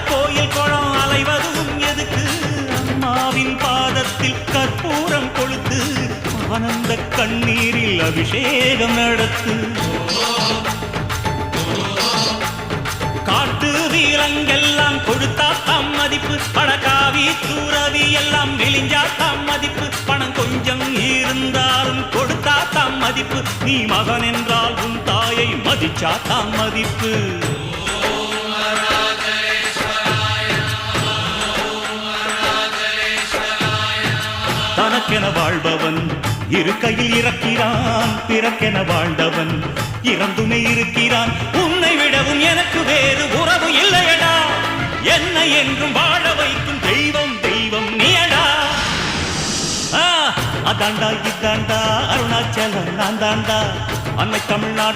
கோயில் குளம் அலைவதும் எதுக்கு அம்மாவின் பாதத்தில் கற்பூரம் கொளுத்து ஆனந்த கண்ணீரில் அபிஷேகம் நடத்து காட்டு வீரங்கெல்லாம் கொடுத்தா தாம் மதிப்பு படகாவி தூரவி எல்லாம் விழிஞ்சா தாம் மதிப்பு பணம் கொஞ்சம் இருந்தாலும் கொடுத்தா தாம் மதிப்பு நீ மகன் என்றால் உன் தாயை மதிச்சா தாம் மதிப்பு தனக்கென வாழ்பவன் இருக்கையில் இறக்கிறான் பிறக்கென வாழ்ந்தவன் இறந்துமே இருக்கிறான் உன்னை விடவும் எனக்கு வேறு உறவு இல்லையடா என்னை என்றும் வாழ வைக்கும் தெய்வம் தெய்வம் நீயடா அதாண்டா இதாண்டா அருணாச்சலம் நான் தாண்டா அன்னை தமிழ்நாடு